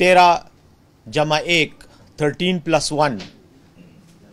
13+1 13+1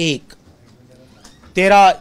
1 13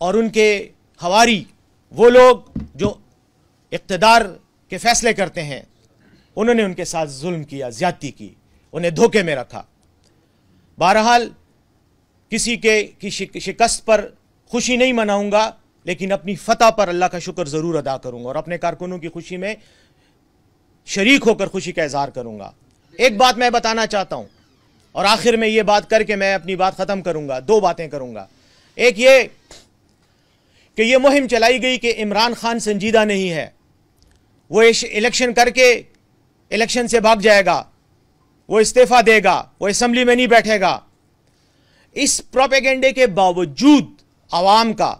اور ان کے حواری وہ لوگ جو اقتدار کے فیصلے کرتے ہیں انہوں نے ان کے ساتھ ظلم کیا، زیادتی کی، انہیں دھوکے میں رکھا۔ بہرحال کسی کی شکست پر خوشی نہیں مناؤں گا، لیکن اپنی فتح پر اللہ کا شکر ضرور ادا کروں گا اور اپنے کارکنوں کی خوشی میں شریک ہو کر خوشی کا اظہار کروں گا۔ ایک بات میں بتانا چاہتا ہوں اور آخر میں یہ بات کر کے میں اپنی بات ختم کروں گا، دو باتیں کروں گا۔ ایک یہ کہ یہ مہم چلائی گئی کہ عمران خان سنجیدہ نہیں ہے، وہ الیکشن کر کے الیکشن سے بھاگ جائے گا، وہ استعفیٰ دے گا، وہ اسمبلی میں نہیں بیٹھے گا۔ اس پروپیگنڈے کے باوجود عوام کا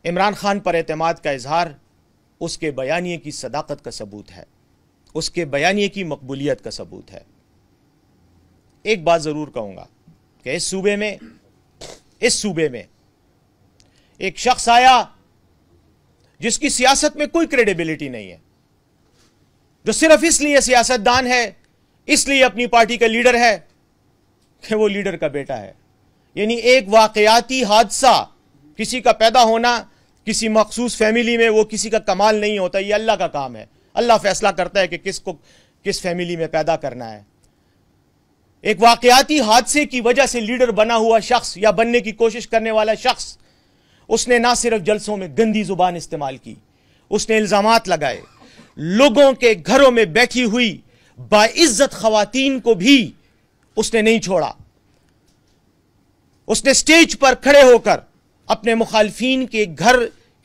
عمران خان پر اعتماد کا اظہار اس کے بیانیے کی صداقت کا ثبوت ہے، اس کے بیانیے کی مقبولیت کا ثبوت ہے۔ ایک بات ضرور کہوں گا کہ اس صوبے میں ایک شخص آیا جس کی سیاست میں کوئی کریڈیبلٹی نہیں ہے، جو صرف اس لیے سیاستدان ہے، اس لیے اپنی پارٹی کا لیڈر ہے کہ وہ لیڈر کا بیٹا ہے۔ یعنی ایک واقعاتی حادثہ، کسی کا پیدا ہونا کسی مخصوص فیملی میں، وہ کسی کا کمال نہیں ہوتا، یہ اللہ کا کام ہے۔ اللہ فیصلہ کرتا ہے کہ کس کو کس فیملی میں پیدا کرنا ہے۔ ایک واقعاتی حادثے کی وجہ سے لیڈر بنا ہوا شخص یا بننے کی کوشش کرنے والا شخص، اس نے نہ صرف جلسوں میں گندی زبان استعمال کی، اس نے الزامات لگائے، لوگوں کے گھروں میں بیٹھی ہوئی باعزت خواتین کو بھی اس نے نہیں چھوڑا۔ اس نے سٹیج پر کھڑے ہو کر اپنے مخالفین کے گھر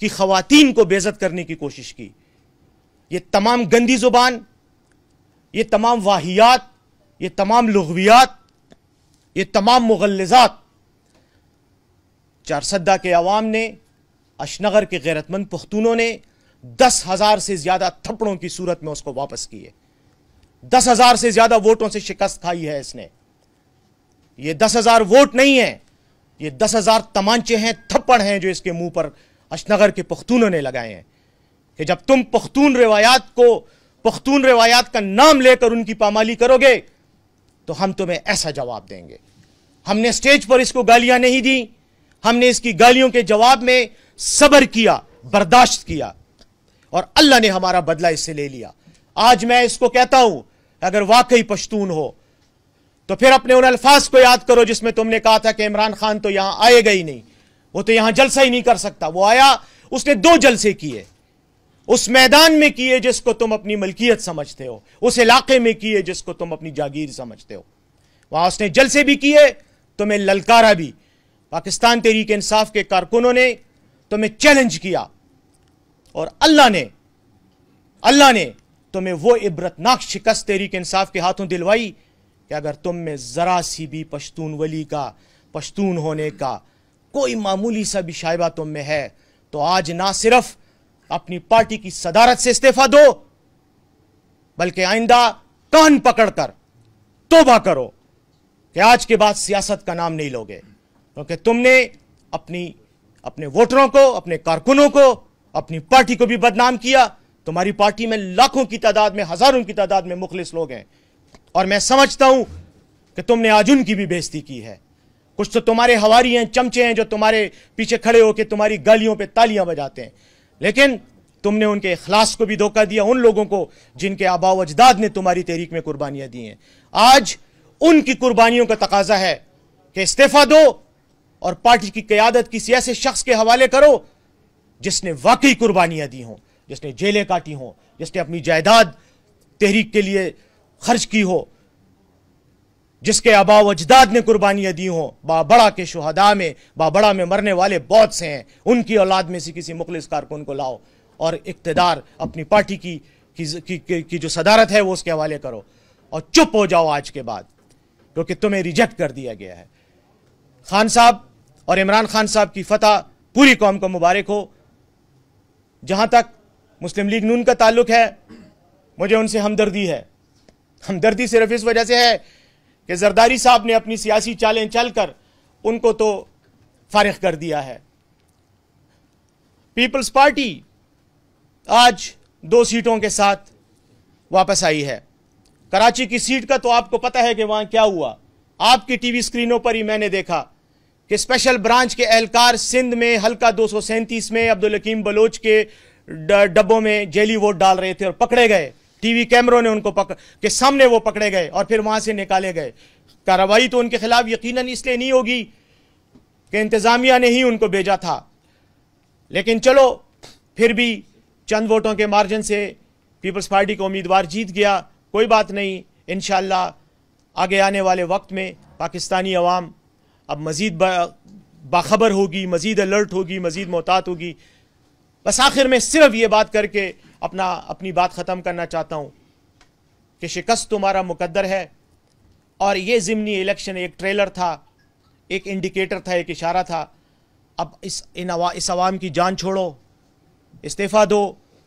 کی خواتین کو بے عزت کرنے کی کوشش کی۔ یہ تمام گندی زبان، یہ تمام واہیات، یہ تمام لغویات، یہ تمام مغلظات چارسدہ کے عوام نے، اشنغر کے غیرت مند پختونوں نے 10,000 سے زیادہ تھپڑوں کی صورت میں اس کو واپس کیے۔ 10,000 سے زیادہ ووٹوں سے شکست کھائی ہے اس نے۔ یہ 10,000 ووٹ نہیں ہیں، یہ 10,000 تمانچے ہیں، تھپڑ ہیں جو اس کے منہ پر اشنغر کے پختونوں نے لگائے ہیں کہ جب تم پختون روایات کا نام لے کر ان کی پامالی کرو گے تو ہم تمہیں ایسا جواب دیں گے۔ ہم نے سٹیج پر اس کو گالیاں نہیں دی، ہم نے اس کی گالیوں کے جواب میں صبر کیا، برداشت کیا، اور اللہ نے ہمارا بدلہ اس سے لے لیا۔ آج میں اس کو کہتا ہوں، اگر واقعی پشتون ہو تو پھر اپنے ان الفاظ کو یاد کرو جس میں تم نے کہا تھا کہ عمران خان تو یہاں آئے گا ہی نہیں، وہ تو یہاں جلسہ ہی نہیں کر سکتا۔ وہ آیا، اس نے 2 جلسے کیے، اس میدان میں کیے جس کو تم اپنی ملکیت سمجھتے ہو، اس علاقے میں کیے جس کو تم اپنی جاگیر سمجھتے ہو۔ وہاں اس نے جلسے بھی کیے، تمہیں للکارا بھی۔ پاکستان تحریک انصاف کے کارکنوں نے تمہیں چیلنج کیا، اور اللہ نے تمہیں وہ عبرتناک شکست تحریک انصاف کے ہاتھوں دلوائی کہ اگر تم میں ذرا سی بھی پشتون ولی کا، پشتون ہونے کا کوئی معمولی سا بھی شائبہ تم میں ہے تو آج نہ صرف اپنی پارٹی کی صدارت سے استعفیٰ دو، بلکہ آئندہ کان پکڑ کر توبہ کرو کہ آج کے بعد سیاست کا نام نہیں لوگے، کیونکہ تم نے اپنے ووٹروں کو، اپنے کارکنوں کو، اپنی پارٹی کو بھی بدنام کیا۔ تمہاری پارٹی میں لاکھوں کی تعداد میں، ہزاروں کی تعداد میں مخلص لوگ ہیں، اور میں سمجھتا ہوں کہ تم نے آج ان کی بھی بے عزتی کی ہے۔ کچھ تو تمہارے حواری ہیں، چمچے ہیں جو تمہارے پیچھے کھڑے ہو کے تمہاری گالیوں پہ تالیاں بجاتے ہیں، لیکن تم نے ان کے اخلاص کو بھی دھوکہ دیا، ان لوگوں کو جن کے آباء و اجداد نے تمہاری تحریک میں قربانیاں دی ہیں۔ آج ان کی قربانیوں کا تقاضا ہے کہ استعفیٰ دو اور پارٹی کی قیادت کسی ایسے شخص کے حوالے کرو جس نے واقعی قربانیاں دی ہوں، جس نے جیلیں کاٹی ہوں، جس نے اپنی جائیداد تحریک کے لیے خرچ کی ہو، جس کے آباء و اجداد نے قربانیاں دی ہوں۔ بابڑا کے شہداء میں، بابڑا میں مرنے والے بہت سے ہیں، ان کی اولاد میں سے کسی مخلص کارکن کو لاؤ اور اقتدار اپنی پارٹی کی جو صدارت ہے وہ اس کے حوالے کرو، اور چپ ہو جاؤ آج کے بعد، کیونکہ تمہیں ریجیکٹ کر دیا گیا ہے۔ خان صاحب اور عمران خان صاحب کی فتح پوری قوم کو مبارک ہو۔ جہاں تک مسلم لیگ نون کا تعلق ہے، مجھے ان سے ہمدردی ہے۔ ہمدردی صرف اس وجہ سے ہے کہ زرداری صاحب نے اپنی سیاسی چالیں چل کر ان کو تو فارغ کر دیا ہے۔ پیپلز پارٹی آج 2 سیٹوں کے ساتھ واپس آئی ہے۔ کراچی کی سیٹ کا تو آپ کو پتہ ہے کہ وہاں کیا ہوا، آپ کی ٹی وی سکرینوں پر ہی میں نے دیکھا کہ اسپیشل برانچ کے اہلکار سندھ میں حلقہ 237 میں عبدالحکیم بلوچ کے ڈبوں میں جیلی ووٹ ڈال رہے تھے اور پکڑے گئے. ٹی وی کیمروں نے ان کو کے سامنے وہ پکڑے گئے اور پھر وہاں سے نکالے گئے. کارروائی تو ان کے خلاف یقیناً اس لیے نہیں ہوگی کہ انتظامیہ نے ہی ان کو بھیجا تھا، لیکن چلو پھر بھی چند ووٹوں کے مارجن سے پیپلز پارٹی کا امیدوار جیت گیا. کوئی بات نہیں، انشاءاللہ آگے آنے والے وقت میں پاکستانی عوام اب مزید باخبر ہوگی، مزید الرٹ ہوگی، مزید محتاط ہوگی. بس آخر میں صرف یہ بات کر کے اپنی بات ختم کرنا چاہتا ہوں کہ شکست تمہارا مقدر ہے، اور یہ ضمنی الیکشن ایک ٹریلر تھا، ایک انڈیکیٹر تھا، ایک اشارہ تھا. اب اس عوام کی جان چھوڑو، استعفیٰ دو،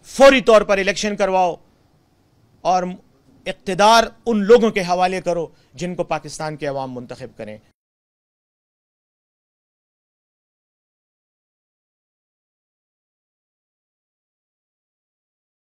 فوری طور پر الیکشن کرواؤ اور اقتدار ان لوگوں کے حوالے کرو جن کو پاکستان کے عوام منتخب کریں.